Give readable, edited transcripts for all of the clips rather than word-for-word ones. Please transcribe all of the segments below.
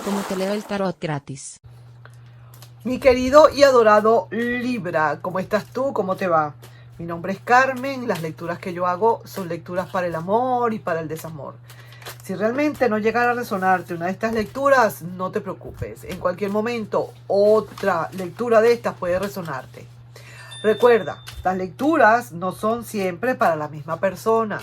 cómo te leo el tarot gratis. Mi querido y adorado Libra, ¿cómo estás tú? ¿Cómo te va? Mi nombre es Carmen, las lecturas que yo hago son lecturas para el amor y para el desamor. Si realmente no llegara a resonarte una de estas lecturas, no te preocupes. En cualquier momento, otra lectura de estas puede resonarte. Recuerda, las lecturas no son siempre para la misma persona.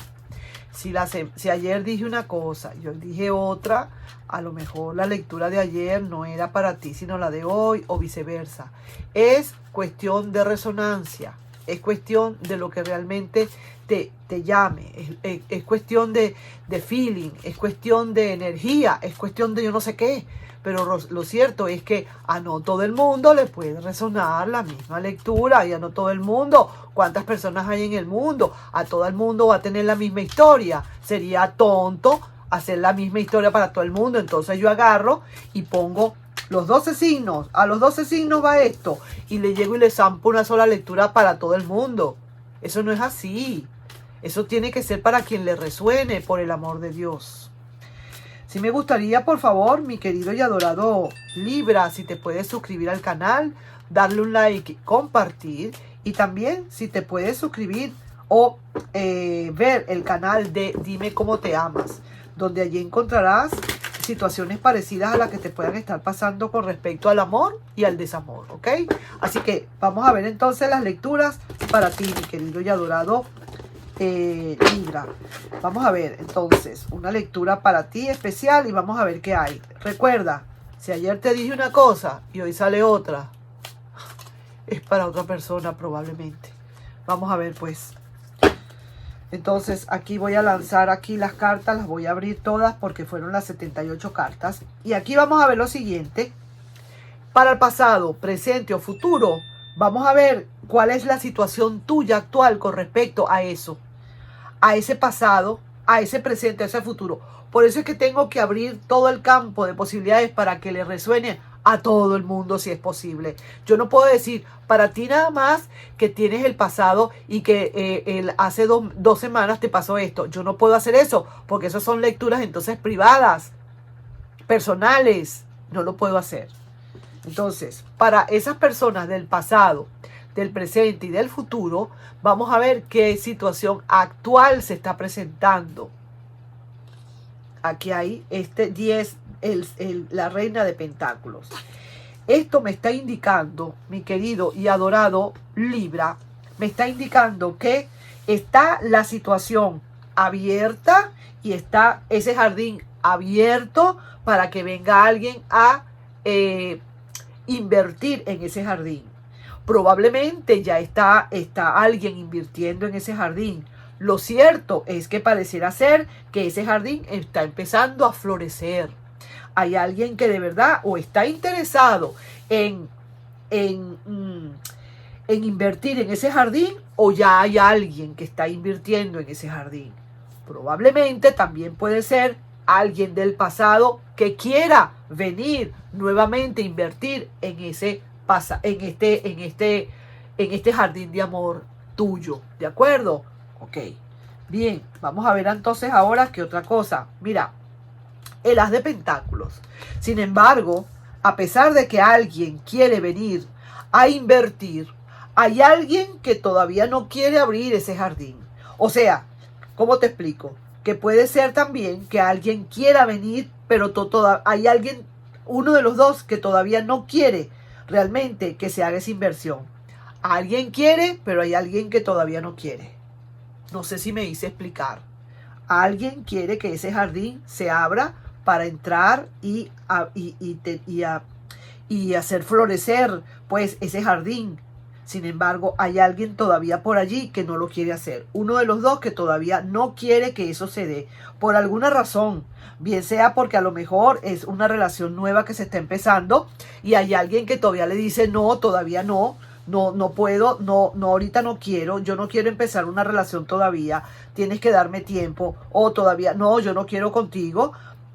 Si ayer dije una cosa y hoy dije otra, a lo mejor la lectura de ayer no era para ti, sino la de hoy o viceversa. Es cuestión de resonancia, es cuestión de lo que realmente te llame, es cuestión de feeling, es cuestión de energía, es cuestión de yo no sé qué. Pero lo cierto es que a no todo el mundo le puede resonar la misma lectura y a no todo el mundo, ¿cuántas personas hay en el mundo? A todo el mundo va a tener la misma historia. Sería tonto hacer la misma historia para todo el mundo. Entonces yo agarro y pongo los 12 signos. A los 12 signos va esto. Y le llego y le zampo una sola lectura para todo el mundo. Eso no es así. Eso tiene que ser para quien le resuene, por el amor de Dios. Sí me gustaría, por favor, mi querido y adorado Libra, si te puedes suscribir al canal, darle un like, compartir. Y también si te puedes suscribir o ver el canal de Dime Cómo Te Amas, donde allí encontrarás situaciones parecidas a las que te puedan estar pasando con respecto al amor y al desamor, ¿ok? Así que vamos a ver entonces las lecturas para ti, mi querido y adorado Libra. Vamos a ver entonces una lectura para ti especial y vamos a ver qué hay. Recuerda, si ayer te dije una cosa y hoy sale otra, es para otra persona probablemente. Vamos a ver pues. Entonces aquí voy a lanzar aquí las cartas, las voy a abrir todas porque fueron las 78 cartas. Y aquí vamos a ver lo siguiente. Para el pasado, presente o futuro, vamos a ver cuál es la situación tuya actual con respecto a eso. A ese pasado, a ese presente, a ese futuro. Por eso es que tengo que abrir todo el campo de posibilidades para que le resuene a todo el mundo si es posible. Yo no puedo decir para ti nada más que tienes el pasado y que hace dos semanas te pasó esto. Yo no puedo hacer eso porque esas son lecturas entonces privadas, personales. No lo puedo hacer. Entonces, para esas personas del pasado, del presente y del futuro, vamos a ver qué situación actual se está presentando. Aquí hay 10, la reina de pentáculos. Esto me está indicando, mi querido y adorado Libra, me está indicando que está la situación abierta y está ese jardín abierto para que venga alguien a invertir en ese jardín. Probablemente ya está alguien invirtiendo en ese jardín. Lo cierto es que pareciera ser que ese jardín está empezando a florecer. Hay alguien que de verdad o está interesado en invertir en ese jardín o ya hay alguien que está invirtiendo en ese jardín. Probablemente también puede ser alguien del pasado que quiera venir nuevamente a invertir en este jardín de amor tuyo, ¿de acuerdo? Ok, bien, vamos a ver entonces ahora qué otra cosa. Mira, el as de pentáculos. Sin embargo, a pesar de que alguien quiere venir a invertir, hay alguien que todavía no quiere abrir ese jardín. O sea, ¿cómo te explico? Que puede ser también que alguien quiera venir, pero hay alguien, uno de los dos, que todavía no quiere realmente que se haga esa inversión. Alguien quiere, pero hay alguien que todavía no quiere. No sé si me hice explicar. Alguien quiere que ese jardín se abra para entrar y hacer florecer pues ese jardín. Sin embargo, hay alguien todavía por allí que no lo quiere hacer. Uno de los dos que todavía no quiere que eso se dé. Por alguna razón. Bien sea porque a lo mejor es una relación nueva que se está empezando y hay alguien que todavía le dice no, todavía no. No puedo, no, ahorita no quiero, yo no quiero empezar una relación todavía, tienes que darme tiempo, o todavía, no, yo no quiero contigo,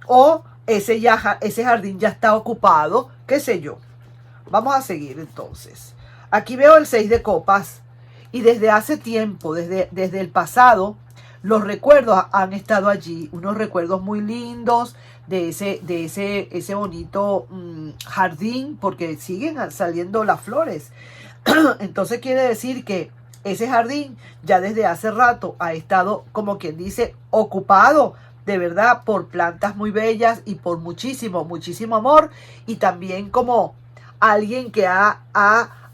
o ese jardín ya está ocupado, qué sé yo. Vamos a seguir entonces. Aquí veo el 6 de copas y desde hace tiempo, desde el pasado, los recuerdos han estado allí, unos recuerdos muy lindos ese bonito jardín, porque siguen saliendo las flores. Entonces quiere decir que ese jardín ya desde hace rato ha estado, como quien dice, ocupado de verdad por plantas muy bellas y por muchísimo, muchísimo amor, y también como alguien que ha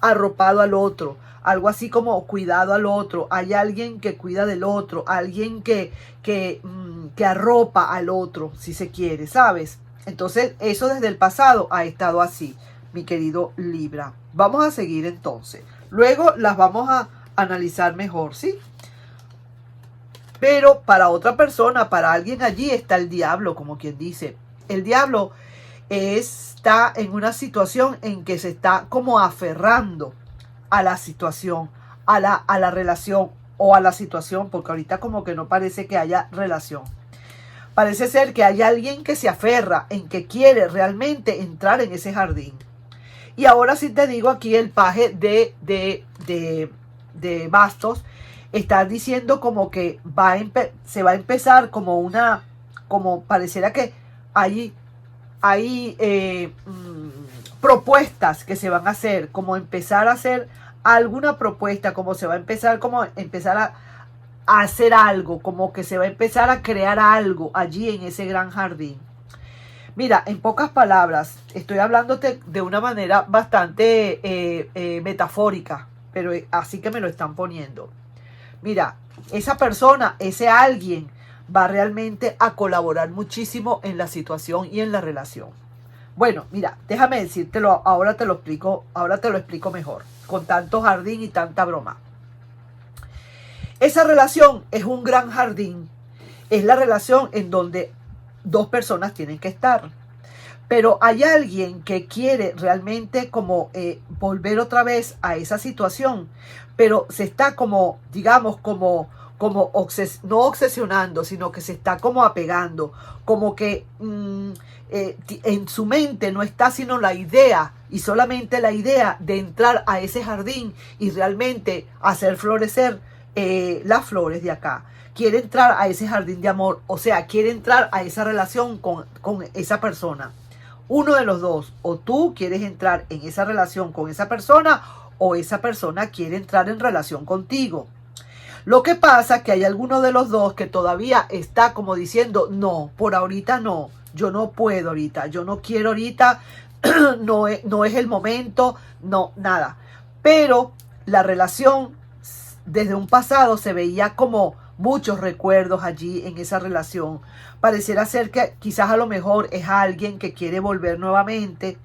arropado al otro, algo así como cuidado al otro. Hay alguien que cuida del otro, alguien que arropa al otro, si se quiere, ¿sabes? Entonces eso desde el pasado ha estado así, mi querido Libra. Vamos a seguir entonces. Luego las vamos a analizar mejor, ¿sí? Pero para otra persona, para alguien allí está el diablo, como quien dice. El diablo está en una situación en que se está como aferrando a la situación, a la relación o a la situación, porque ahorita como que no parece que haya relación. Parece ser que hay alguien que se aferra en que quiere realmente entrar en ese jardín. Y ahora sí te digo aquí el paje de bastos está diciendo como que se va a empezar como pareciera que hay propuestas que se van a hacer, como empezar a hacer alguna propuesta, como se va a empezar, a hacer algo, como que se va a empezar a crear algo allí en ese gran jardín. Mira, en pocas palabras, estoy hablándote de una manera bastante metafórica, pero así que me lo están poniendo. Mira, esa persona, ese alguien, va realmente a colaborar muchísimo en la situación y en la relación. Bueno, mira, déjame decírtelo, ahora te lo explico mejor, con tanto jardín y tanta broma. Esa relación es un gran jardín, es la relación en donde dos personas tienen que estar. Pero hay alguien que quiere realmente como volver otra vez a esa situación, pero se está como, digamos, no obsesionando, sino que se está como apegando, como que en su mente no está sino la idea, y solamente la idea de entrar a ese jardín y realmente hacer florecer las flores de acá. Quiere entrar a ese jardín de amor, o sea, quiere entrar a esa relación con esa persona. Uno de los dos, o tú quieres entrar en esa relación con esa persona, o esa persona quiere entrar en relación contigo. Lo que pasa es que hay alguno de los dos que todavía está como diciendo, no, por ahorita no, yo no puedo ahorita, yo no quiero ahorita, no es el momento, no, nada. Pero la relación desde un pasado se veía como muchos recuerdos allí en esa relación. Pareciera ser que quizás a lo mejor es alguien que quiere volver nuevamente,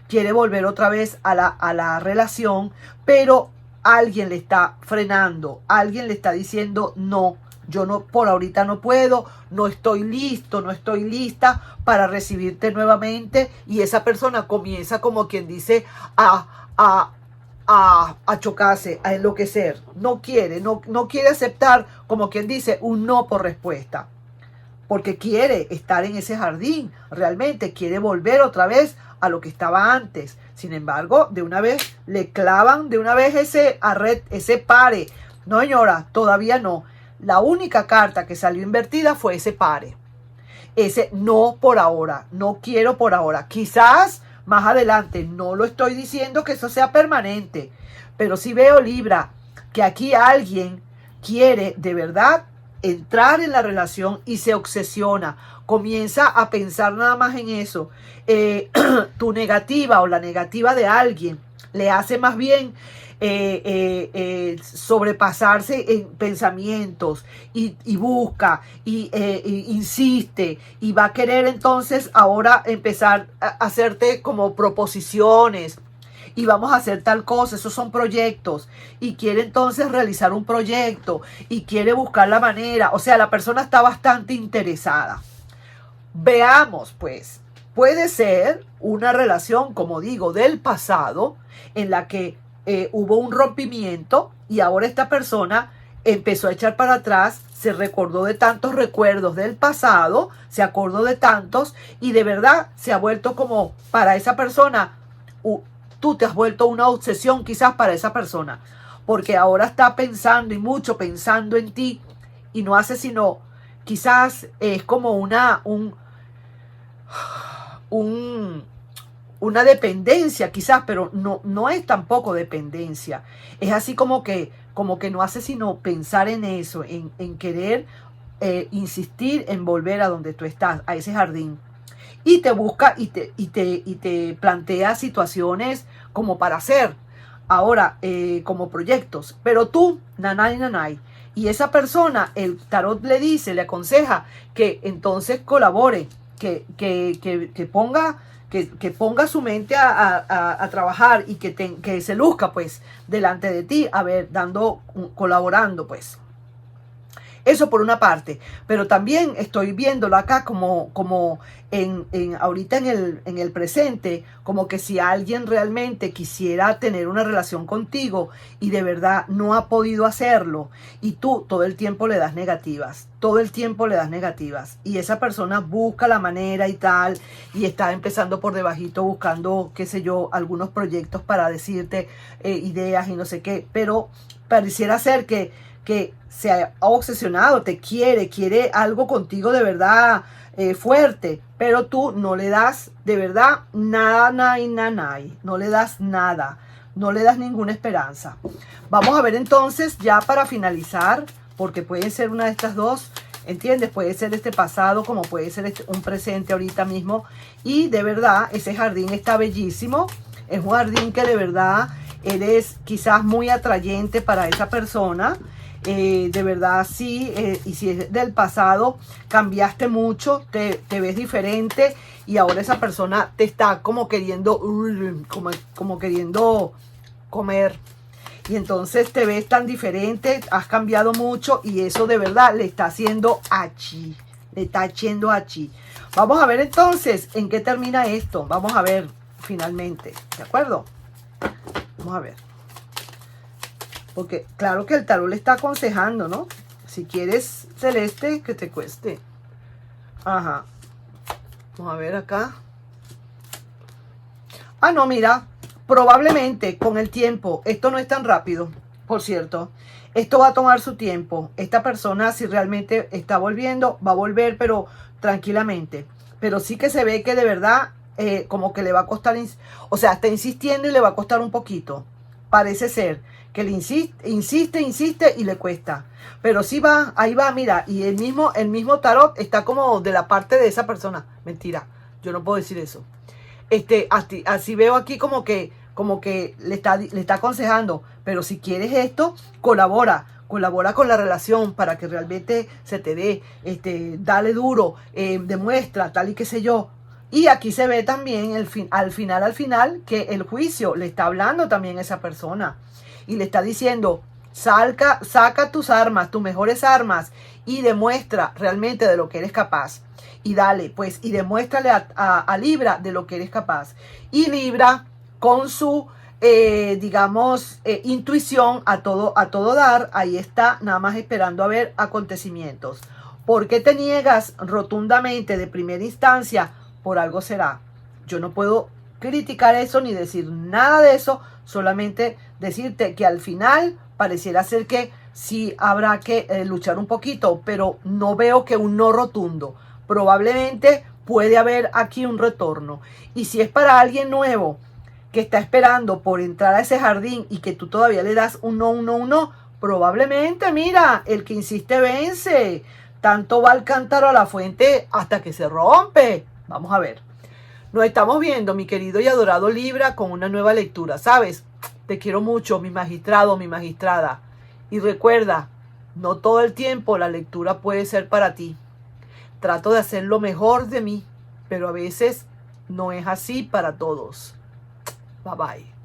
quiere volver otra vez a la relación, pero alguien le está frenando, alguien le está diciendo no, yo no, por ahorita no puedo, no estoy listo, no estoy lista para recibirte nuevamente, y esa persona comienza como quien dice a chocarse, a enloquecer, no quiere aceptar como quien dice un no por respuesta, porque quiere estar en ese jardín, realmente quiere volver otra vez a lo que estaba antes. Sin embargo, de una vez le clavan de una vez ese pare. No, señora, todavía no. La única carta que salió invertida fue ese pare. Ese no por ahora, no quiero por ahora. Quizás más adelante, no lo estoy diciendo que eso sea permanente, pero sí veo, Libra, que aquí alguien quiere de verdad entrar en la relación y se obsesiona, comienza a pensar nada más en eso. Tu negativa o la negativa de alguien le hace más bien sobrepasarse en pensamientos y busca y insiste y va a querer entonces ahora empezar a hacerte como proposiciones y vamos a hacer tal cosa, esos son proyectos, y quiere entonces realizar un proyecto y quiere buscar la manera, o sea, la persona está bastante interesada. Veamos pues, puede ser una relación, como digo, del pasado en la que hubo un rompimiento y ahora esta persona empezó a echar para atrás, se recordó de tantos recuerdos del pasado, se acordó de tantos y de verdad se ha vuelto como para esa persona, tú te has vuelto una obsesión quizás para esa persona, porque ahora está pensando y mucho pensando en ti y no hace sino, quizás es como una dependencia quizás, pero no es tampoco dependencia. Es así como que no hace sino pensar en eso, en querer insistir en volver a donde tú estás, a ese jardín. Y te busca y te plantea situaciones como para hacer ahora, como proyectos. Pero tú, nanay, nanay. Y esa persona, el tarot le dice, le aconseja que entonces colabore, que ponga su mente a trabajar y que se luzca pues delante de ti, a ver, colaborando pues. Eso por una parte, pero también estoy viéndolo acá como ahorita en el presente, como que si alguien realmente quisiera tener una relación contigo y de verdad no ha podido hacerlo y tú todo el tiempo le das negativas, todo el tiempo le das negativas y esa persona busca la manera y tal y está empezando por debajito buscando, qué sé yo, algunos proyectos para decirte ideas y no sé qué, pero pareciera ser que se ha obsesionado, te quiere algo contigo de verdad fuerte, pero tú no le das de verdad nada, no le das nada, no le das ninguna esperanza. Vamos a ver entonces ya para finalizar, porque puede ser una de estas dos, ¿entiendes? Puede ser este pasado como puede ser un presente ahorita mismo y de verdad ese jardín está bellísimo, es un jardín que de verdad eres quizás muy atrayente para esa persona. De verdad sí, y si es del pasado, cambiaste mucho, te ves diferente y ahora esa persona te está como queriendo, como queriendo comer. Y entonces te ves tan diferente, has cambiado mucho y eso de verdad le está haciendo achi, le está haciendo achi. Vamos a ver entonces en qué termina esto, vamos a ver finalmente, ¿de acuerdo? Vamos a ver. Porque claro que el tarot le está aconsejando, ¿no? Si quieres celeste, que te cueste. Ajá. Vamos a ver acá. Ah, no, mira. Probablemente con el tiempo. Esto no es tan rápido, por cierto. Esto va a tomar su tiempo. Esta persona, si realmente está volviendo, va a volver, pero tranquilamente. Pero sí que se ve que de verdad, como que le va a costar. O sea, está insistiendo y le va a costar un poquito. Parece ser que le insiste y le cuesta. Pero sí va, ahí va, mira, y el mismo tarot está como de la parte de esa persona. Mentira, yo no puedo decir eso. Así veo aquí como que le está aconsejando, pero si quieres esto, colabora con la relación para que realmente se te dé, dale duro, demuestra, tal y qué sé yo. Y aquí se ve también al final, que el juicio le está hablando también a esa persona. Y le está diciendo, saca tus armas, tus mejores armas, y demuestra realmente de lo que eres capaz. Y dale, pues, y demuéstrale a Libra de lo que eres capaz. Y Libra, con su, intuición a todo dar, ahí está, nada más esperando a ver acontecimientos. ¿Por qué te niegas rotundamente de primera instancia? Por algo será. Yo no puedo criticar eso ni decir nada de eso, solamente decirte que al final pareciera ser que sí habrá que luchar un poquito, pero no veo que un no rotundo. Probablemente puede haber aquí un retorno. Y si es para alguien nuevo que está esperando por entrar a ese jardín y que tú todavía le das un no, probablemente, mira, el que insiste vence. Tanto va el cántaro a la fuente hasta que se rompe. Vamos a ver. Nos estamos viendo, mi querido y adorado Libra, con una nueva lectura. ¿Sabes? Te quiero mucho, mi magistrado, mi magistrada. Y recuerda, no todo el tiempo la lectura puede ser para ti. Trato de hacer lo mejor de mí, pero a veces no es así para todos. Bye bye.